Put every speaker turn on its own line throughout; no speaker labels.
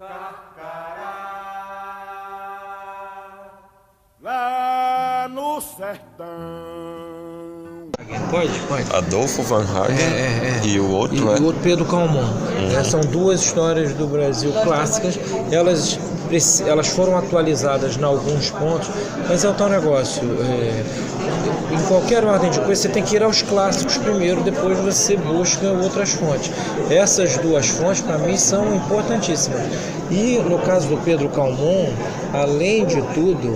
Carcará, lá no sertão.
Pode.
Adolfo Van Hagen e o outro
E o outro Pedro Calmon. São duas histórias do Brasil clássicas. Elas foram atualizadas em alguns pontos, mas é o tal negócio. Em qualquer ordem de coisa, você tem que ir aos clássicos primeiro, depois você busca outras fontes. Essas duas fontes, para mim, são importantíssimas. E no caso do Pedro Calmon, além de tudo,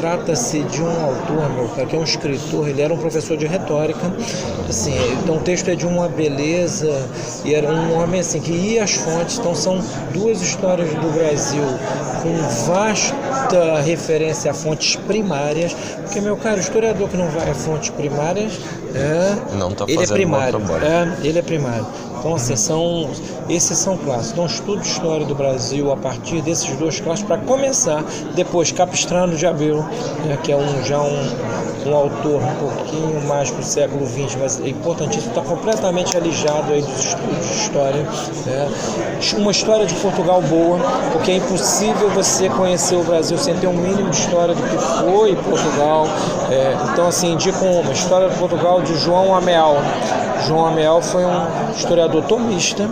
trata-se de um autor, meu cara, que é um escritor. Ele era um professor de retórica, assim, então o texto é de uma beleza, e era um homem assim que ia às fontes. Então são duas histórias do Brasil com vasta referência a fontes primárias, porque, meu caro, o historiador que não vai a fontes primárias
não tá
ele é
fazendo
primário,
bom trabalho.
ele é primário. Então, assim, esses são clássicos. Então, estudo de história do Brasil a partir desses dois clássicos para começar. Depois, Capistrano de Abreu, que é um autor um pouquinho mais para o século XX, mas é importantíssimo, está completamente alijado aí dos estudos de história. Uma história de Portugal boa, porque é impossível você conhecer o Brasil sem ter um mínimo de história do que foi Portugal. Então, assim, indico uma história de Portugal de João Ameal. João Ameal foi um historiador tomista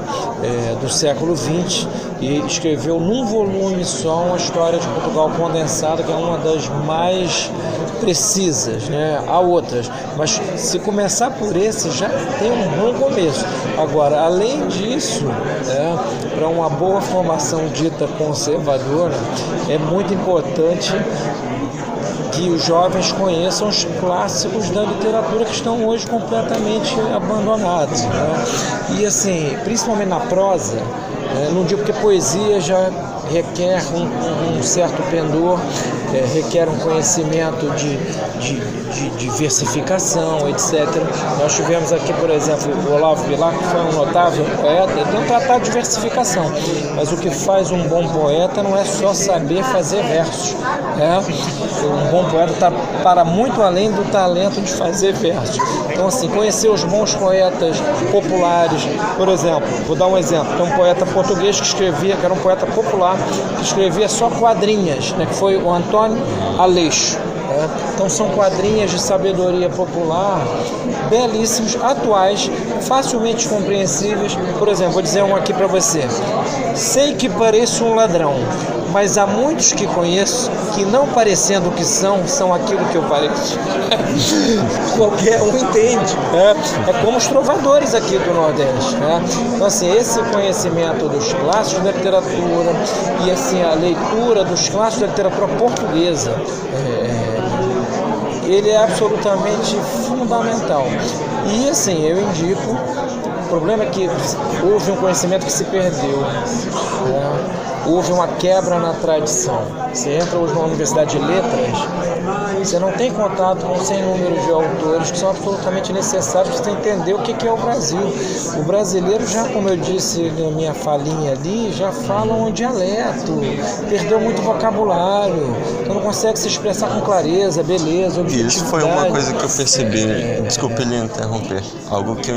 do século XX e escreveu num volume só uma história de Portugal condensada, que é uma das mais precisas, né? Há outras, mas se começar por esse já tem um bom começo. Agora, além disso, para uma boa formação dita conservadora, é muito importante que os jovens conheçam os clássicos da literatura que estão hoje completamente abandonados, né? E assim, principalmente na prosa, não digo que poesia já requer um certo pendor, requer um conhecimento de versificação, etc. Nós tivemos aqui, por exemplo, o Olavo Bilac, que foi um notável poeta. Ele tem um tratado de versificação, mas o que faz um bom poeta não é só saber fazer versos. Um bom poeta está para muito além do talento de fazer versos. Então, assim, conhecer os bons poetas populares, por exemplo, vou dar um exemplo, tem um poeta português que era um poeta popular, que escrevia só quadrinhas, que foi o Antônio Aleixo. Então são quadrinhas de sabedoria popular, belíssimos, atuais, facilmente compreensíveis. Por exemplo, vou dizer um aqui para você. Sei que pareço um ladrão, mas há muitos que conheço que, não parecendo o que são aquilo que eu pareço. Qualquer um entende. É como os trovadores aqui do Nordeste. Então, assim, esse conhecimento dos clássicos da literatura e, assim, a leitura dos clássicos da literatura portuguesa, ele é absolutamente fundamental. E, assim, eu indico. O problema é que houve um conhecimento que se perdeu. Houve uma quebra na tradição. Você entra hoje numa universidade de letras, você não tem contato com 100 números de autores que são absolutamente necessários para você entender o que é o Brasil. O brasileiro já, como eu disse na minha falinha ali, já fala um dialeto, perdeu muito vocabulário, então não consegue se expressar com clareza, beleza, objetividade.
Isso foi uma coisa que eu percebi, desculpe lhe interromper, algo que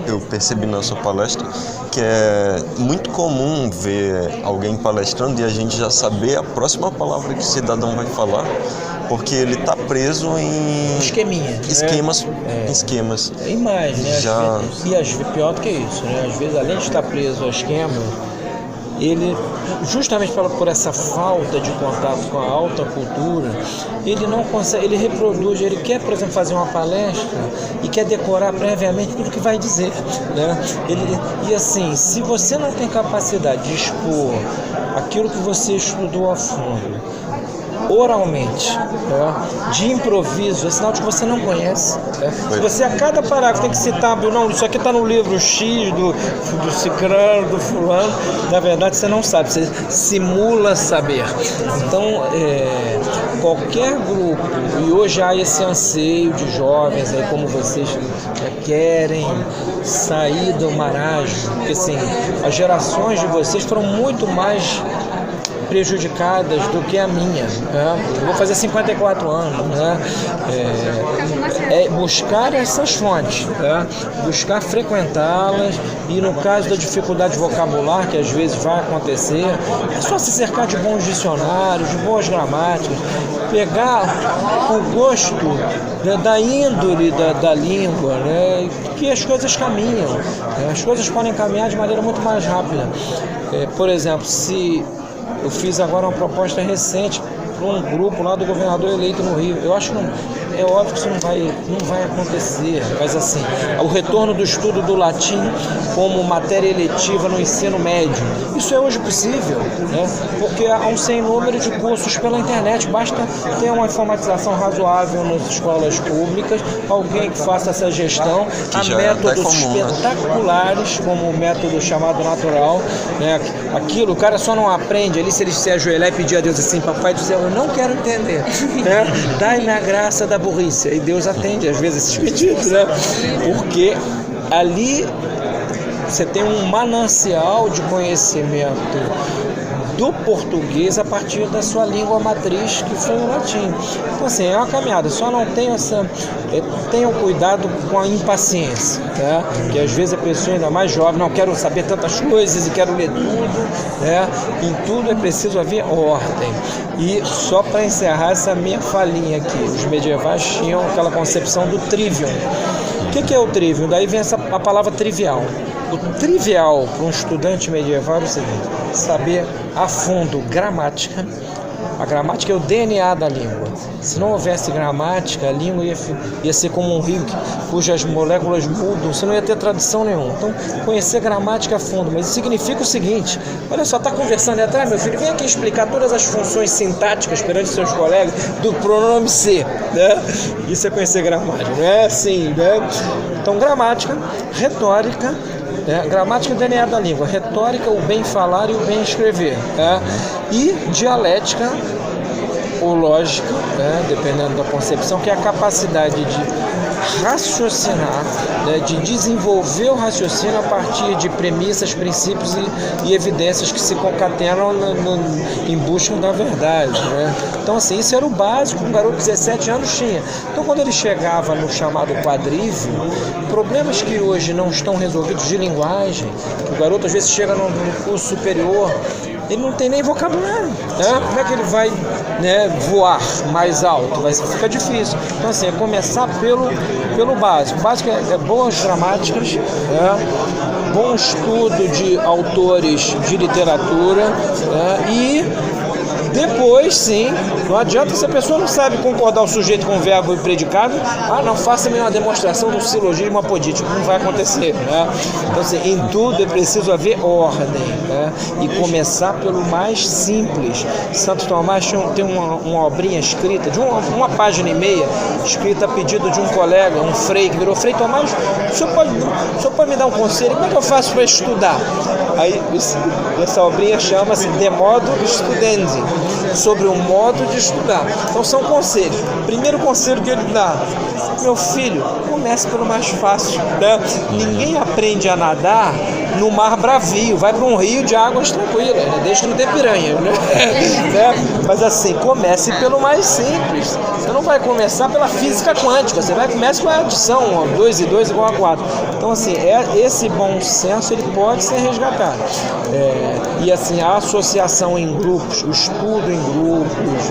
eu percebi na sua palestra, que é muito comum ver alguém palestrando e a gente já saber a próxima palavra que o cidadão vai falar, porque ele está preso em esquemas.
E mais, né?
Já...
E às vezes, pior do que isso, né? Às vezes, além de estar preso a esquema, ele, justamente por essa falta de contato com a alta cultura, ele não consegue, ele reproduz, ele quer, por exemplo, fazer uma palestra e quer decorar previamente tudo que vai dizer, né? E assim, se você não tem capacidade de expor aquilo que você estudou a fundo, oralmente, de improviso, é sinal de que você não conhece. Se você a cada parágrafo tem que citar, não, isso aqui está no livro X, do cicrano, do fulano, na verdade você não sabe, você simula saber. Então, qualquer grupo, e hoje há esse anseio de jovens, aí, como vocês querem sair do marasmo, porque assim, as gerações de vocês foram muito mais prejudicadas do que a minha. Né? Vou fazer 54 anos. Né? Buscar essas fontes, né? Buscar frequentá-las, e no caso da dificuldade vocabular, que às vezes vai acontecer, é só se cercar de bons dicionários, de boas gramáticas, pegar o gosto, né, da índole da língua, né, que as coisas caminham, né, as coisas podem caminhar de maneira muito mais rápida. Por exemplo, se eu fiz agora uma proposta recente para um grupo lá do governador eleito no Rio, eu acho que é óbvio que isso não vai acontecer, mas assim, o retorno do estudo do latim como matéria eletiva no ensino médio, isso é hoje possível, né? Porque há um sem número de cursos pela internet, basta ter uma informatização razoável nas escolas públicas, alguém que faça essa gestão, há métodos espetaculares, como o método chamado natural, né? Aquilo, o cara só não aprende ali se ele se ajoelhar e pedir a Deus assim: Papai do céu, eu não quero entender, né? Dai-me a graça da burrice. E Deus atende às vezes esses pedidos, né? Porque ali você tem um manancial de conhecimento do português a partir da sua língua matriz, que foi o latim. Então assim, é uma caminhada, só não tenham cuidado com a impaciência, tá? Que às vezes a pessoa ainda mais jovem, não quero saber tantas coisas e quero ler tudo, né? Em tudo é preciso haver ordem. E só para encerrar essa minha falinha aqui, os medievais tinham aquela concepção do trivium. O que é o trivium? Daí vem a palavra trivial. O trivial para um estudante medieval é o seguinte: saber a fundo gramática. A gramática é o DNA da língua. Se não houvesse gramática, a língua ia ser como um rio cujas moléculas mudam, você não ia ter tradução nenhuma. Então, conhecer gramática a fundo, mas isso significa o seguinte: olha só, está conversando aí atrás, meu filho, vem aqui explicar todas as funções sintáticas perante seus colegas do pronome ser, né? Isso é conhecer gramática, não é assim, né? Então, gramática, retórica, gramática e DNA da língua, retórica, o bem falar e o bem escrever, e dialética ou lógica, dependendo da concepção, que é a capacidade de raciocinar, de desenvolver o raciocínio a partir de premissas, princípios e evidências que se concatenam em busca da verdade, né? Então assim, isso era o básico que um garoto de 17 anos tinha. Então quando ele chegava no chamado quadrívio, problemas que hoje não estão resolvidos de linguagem, que o garoto às vezes chega no curso superior, ele não tem nem vocabulário, né? Como é que ele vai, voar mais alto? Fica difícil. Então assim, é começar pelo básico. O básico é boas gramáticas, bom estudo de autores de literatura, e depois, sim, não adianta se a pessoa não sabe concordar o sujeito com o verbo e predicado, não faça-me uma demonstração do silogismo apodítico, não vai acontecer, né? Então, assim, em tudo é preciso haver ordem, né? E começar pelo mais simples. Santo Tomás tem uma obrinha escrita, de uma página e meia, escrita a pedido de um colega, um frei, que virou: Frei Tomás, o senhor pode me dar um conselho? Como é que eu faço para estudar? Aí, essa obrinha chama-se De Modo Studendi, sobre o modo de estudar. Então são conselhos. Primeiro conselho que ele dá: meu filho, comece pelo mais fácil, né? Ninguém aprende a nadar no mar bravio, vai para um rio de águas tranquilas, né? Desde que não tem piranha, né? Mas assim, comece pelo mais simples. Você não vai começar pela física quântica, você vai começar com a adição, 2 e 2 igual a 4. Então assim, esse bom senso ele pode ser resgatado. E assim, a associação em grupos, o estudo em grupos,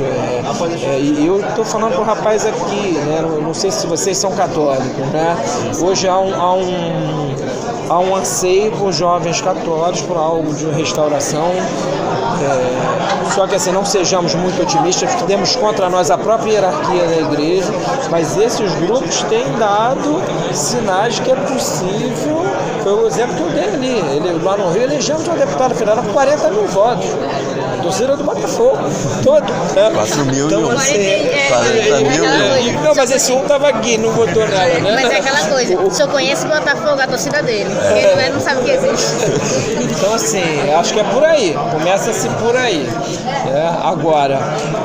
e eu estou falando para o rapaz aqui, né? Não sei se vocês são católicos, né? Hoje há um anseio por jovens católicos por algo de restauração, só que assim, não sejamos muito otimistas, porque temos contra nós a própria hierarquia da igreja, mas esses grupos têm dado sinais que é possível. Foi o exemplo que eu dei ali. Ele, lá no Rio, elegemos um deputado federal com 40 mil votos. A torcida do Botafogo, todo.
4 mil
então, assim,
40 mil.
Não, mas esse um estava aqui, não votou nada, né?
Mas é aquela coisa, o senhor conhece o Botafogo, a torcida dele. Ele não sabe o que existe.
Então, assim, acho que é por aí. Começa-se por aí. Agora,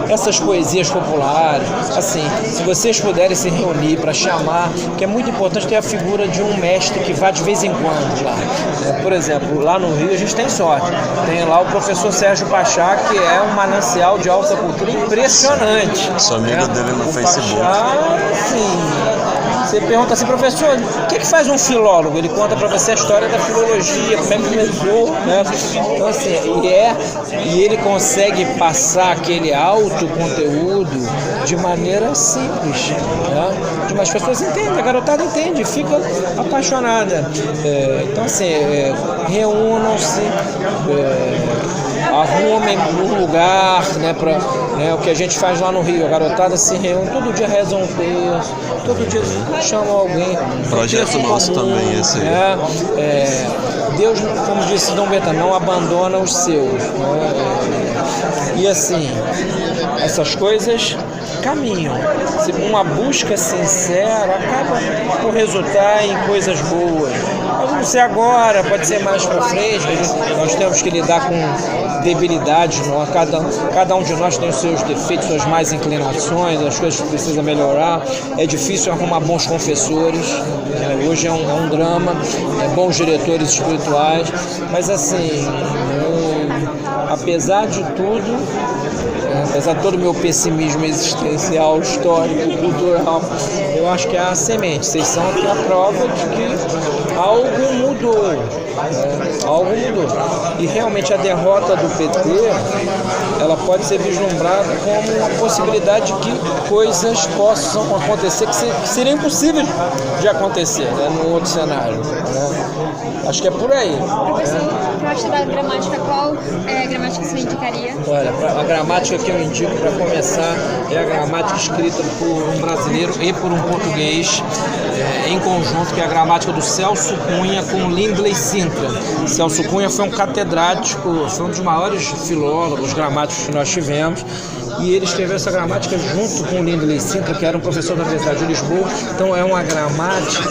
essas poesias populares, assim, se vocês puderem se reunir para chamar, que é muito importante ter a figura de um mestre que vá de vez em quando. falando lá. Por exemplo, lá no Rio a gente tem sorte. Tem lá o professor Sérgio Pachá, que é um manancial de alta cultura impressionante.
Sou amigo dele no Facebook.
Pachá, sim. Você pergunta assim, professor, o que faz um filólogo? Ele conta para você a história da filologia, como é que começou, né? Então assim, e ele consegue passar aquele alto conteúdo de maneira simples, né? As pessoas entendem, a garotada entende, fica apaixonada. Então assim, reúnam-se, arrumem um lugar, né, o que a gente faz lá no Rio, a garotada se reúne, todo dia reza um terço, todo dia chama alguém.
Projeto nosso também, esse aí.
Deus, como disse Dom Beta, não abandona os seus. Né? E assim, essas coisas caminham. Uma busca sincera acaba por resultar em coisas boas. Pode não ser agora, pode ser mais para frente. Nós temos que lidar com debilidades. Cada um de nós tem os seus defeitos, suas más inclinações, as coisas que precisa melhorar. É difícil arrumar bons confessores. Hoje é um drama, bons diretores espirituais. Mas assim, apesar de tudo, apesar de todo o meu pessimismo existencial, histórico, cultural, eu acho que é a semente. Vocês são aqui a prova de que algo mudou. Algo mudou. E realmente a derrota do PT, ela pode ser vislumbrada como uma possibilidade de que coisas possam acontecer que seriam impossíveis de acontecer, né, no outro cenário. Né? Acho que é por aí.
Professor, parte da gramática, qual gramática você indicaria?
Olha, a gramática que eu indico para começar é a gramática escrita por um brasileiro e por um português em conjunto, que é a gramática do Celso Cunha com Lindley Sintra. Celso Cunha foi um catedrático, foi um dos maiores filólogos gramáticos que nós tivemos, e ele escreveu essa gramática junto com o Lindley Sintra, que era um professor da Universidade de Lisboa. Então é uma gramática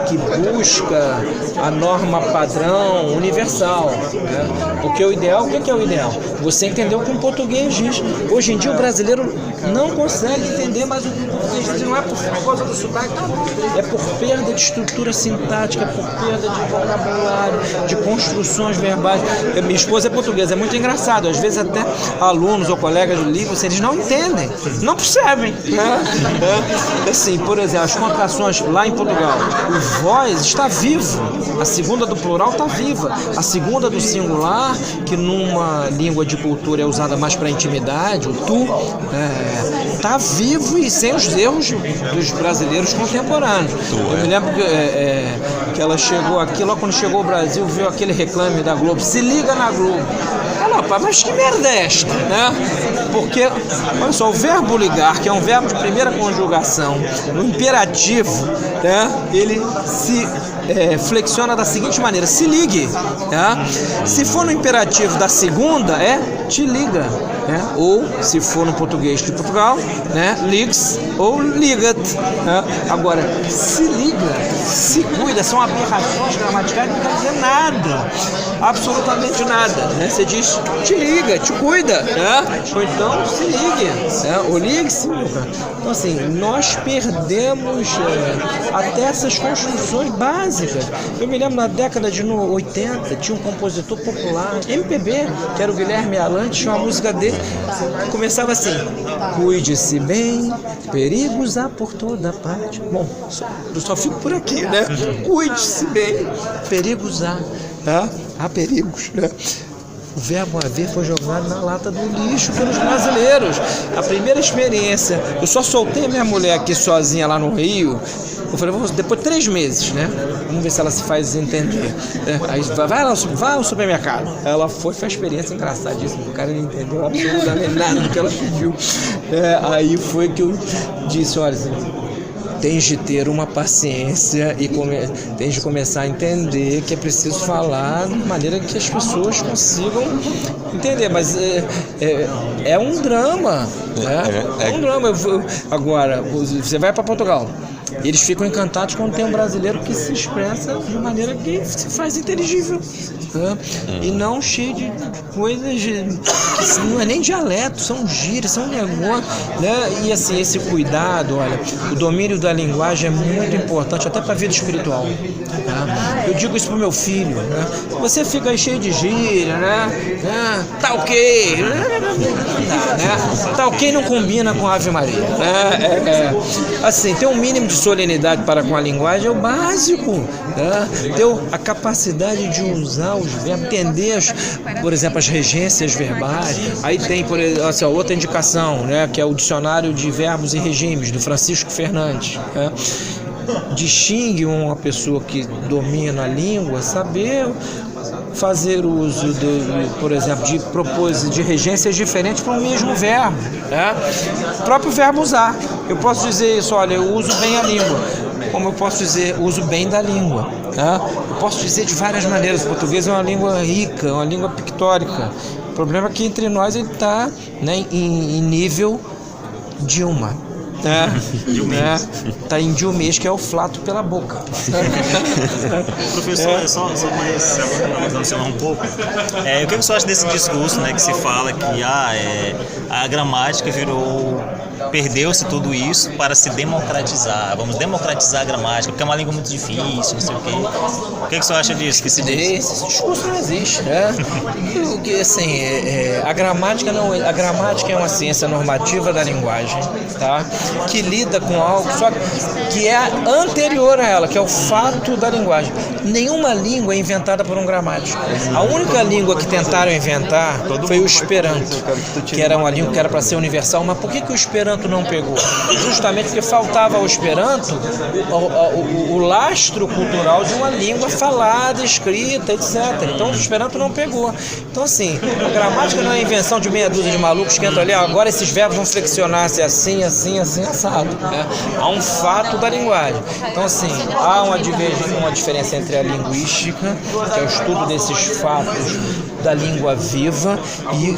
que busca a norma padrão universal, né? Porque o ideal, o que é o ideal? Você entendeu o que um português diz. Hoje em dia o brasileiro não consegue entender mais o que o português diz, não é por causa do sotaque, é por perda de estrutura sintática, é por perda de vocabulário, de construções verbais. Minha esposa é portuguesa, é muito engraçado, às vezes até alunos ou colegas do livro, eles não entendem, não percebem, né? Assim, por exemplo, as contrações lá em Portugal, o voz está vivo, a segunda do plural está viva, a segunda do singular, que numa língua de cultura é usada mais para intimidade, o tu, está vivo e sem os erros dos brasileiros contemporâneos. Eu me lembro que ela chegou aqui, logo quando chegou ao Brasil, viu aquele reclame da Globo, se liga na Globo. Ela, mas que merda é esta, né? Porque, olha só, o verbo ligar, que é um verbo de primeira conjugação, no imperativo, né, ele se flexiona da seguinte maneira: se ligue, né? Se for no imperativo da segunda, te liga, né? Ou, se for no português de Portugal, né, ligue-se ou liga-te, né? Agora, se liga, se cuida, são aberrações gramaticais, não quer dizer nada, absolutamente nada, né? Você diz, te liga, te cuida, né? Ou então, se ligue, né? Ou ligue-se. Então, assim, nós perdemos até essas construções básicas. Eu me lembro na década de 80, tinha um compositor popular, MPB, que era o Guilherme Alante, tinha uma música dele, começava assim: cuide-se bem, perigos há por toda parte. Bom, eu só fico por aqui, né? Cuide-se bem, perigos há. Há perigos, né? O verbo haver foi jogado na lata do lixo pelos brasileiros. A primeira experiência, eu só soltei minha mulher aqui sozinha lá no Rio. Eu falei, depois de 3 meses, né? Vamos ver se ela se faz entender. Aí vai ao supermercado. Ela foi a experiência engraçadíssima. O cara não entendeu absolutamente nada do que ela pediu. Aí foi que eu disse, olha, tens de ter uma paciência e tens de começar a entender que é preciso falar de maneira que as pessoas consigam entender, mas é um drama, né? É um drama. Agora, você vai para Portugal, Eles ficam encantados quando tem um brasileiro que se expressa de maneira que se faz inteligível, né? E não cheio de coisas que não é nem dialeto, são gírias, são negócios, né? E assim, esse cuidado, olha, o domínio da linguagem é muito importante até para a vida espiritual, né? Eu digo isso pro meu filho, né? Você fica aí cheio de gíria, né? Tá ok, né? Tá ok não combina com Ave Maria, né? Assim, ter um mínimo de solenidade para com a linguagem é o básico, né? Ter a capacidade de usar os verbos, entender, por exemplo, as regências verbais. Aí tem, por exemplo, assim, outra indicação, né? Que é o Dicionário de Verbos e Regimes, do Francisco Fernandes, né? Distingue uma pessoa que domina a língua, saber fazer uso, por exemplo, de regências diferentes para o mesmo verbo, né? O próprio verbo usar. Eu posso dizer isso, olha, eu uso bem a língua, como eu posso dizer, uso bem da língua, né? Eu posso dizer de várias maneiras. O português é uma língua rica, uma língua pictórica. O problema é que entre nós ele está, né, em nível Dilma. Tá em Dilmês, que é o flato pela boca.
Professor, só mais avançando um pouco, o que você acha desse discurso, né, que se fala que a gramática perdeu-se tudo isso para se democratizar, vamos democratizar a gramática, porque é uma língua muito difícil, não sei o quê. O que você acha disso? Que se diz?
Esse discurso não existe, né? Porque, assim, a gramática é uma ciência normativa da linguagem, tá? Que lida com algo só que é anterior a ela, que é o fato da linguagem. Nenhuma língua é inventada por um gramático. A única língua que tentaram inventar foi o Esperanto, que era uma língua que era para ser universal. Mas por que o Esperanto não pegou? Justamente porque faltava ao Esperanto o lastro cultural de uma língua falada, escrita, etc. Então o Esperanto não pegou. Então, assim, a gramática não é a invenção de meia dúzia de malucos que entram ali, agora esses verbos vão flexionar-se assim, assim, assim, assado, né? Há um fato da linguagem. Então, assim, há uma diferença entre a linguística, que é o estudo desses fatos da língua viva,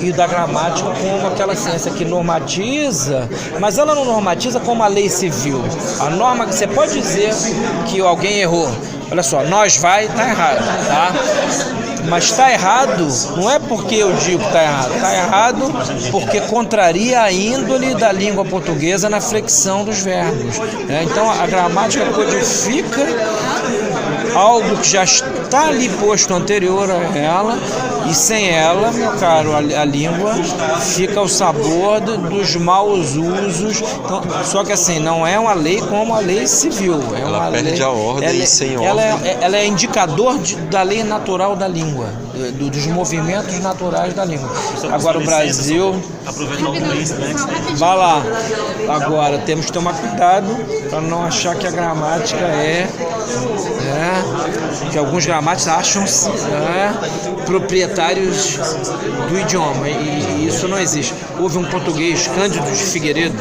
e da gramática como aquela ciência que normatiza, mas ela não normatiza como a lei civil. A norma que você pode dizer que alguém errou. Olha só, nós vai, tá errado, tá? Mas está errado não é porque eu digo que está errado porque contraria a índole da língua portuguesa na flexão dos verbos, né? Então a gramática codifica algo que já está ali posto anterior a ela, e sem ela, meu caro, a língua fica o sabor dos maus usos. Então, só que assim, não é uma lei como a lei civil.
Ela perde a ordem e sem ordem.
Ela é indicador da lei natural da língua, dos movimentos naturais da língua. Agora o Brasil...
Aproveitar o inglês, né?
Vai lá. Agora, temos que tomar cuidado para não achar que a gramática que alguns gramáticos acham-se proprietários do idioma, e isso não existe. Houve um português, Cândido de Figueiredo,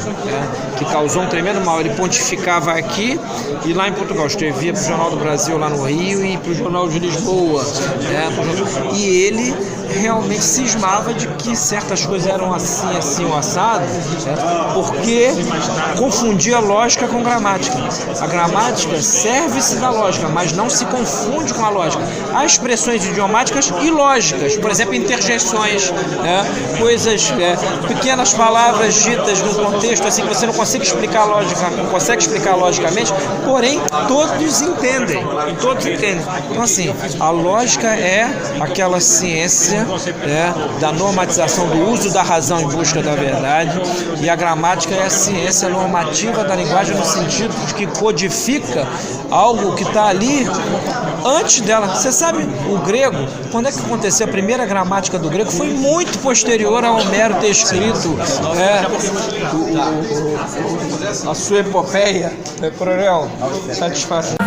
que causou um tremendo mal. Ele pontificava aqui e lá em Portugal, escrevia para o Jornal do Brasil lá no Rio e para o Jornal de Lisboa, e ele realmente cismava de que certas coisas eram assim, assim, o assado, porque confundia lógica com gramática. A gramática serve-se da lógica, mas não se confunde com a lógica. Há expressões idiomáticas ilógicas, por exemplo, interjeições, coisas, pequenas palavras ditas num contexto assim que você não consegue explicar logicamente, porém todos entendem. Então, assim, a lógica é aquela ciência da normatização do uso da razão em busca da verdade, e a gramática é a ciência normativa da linguagem no sentido de que codifica algo que está ali antes dela. Você sabe, o grego, quando é que aconteceu a primeira gramática do grego? Foi muito posterior a Homero ter escrito a sua epopeia. Coronel, satisfação.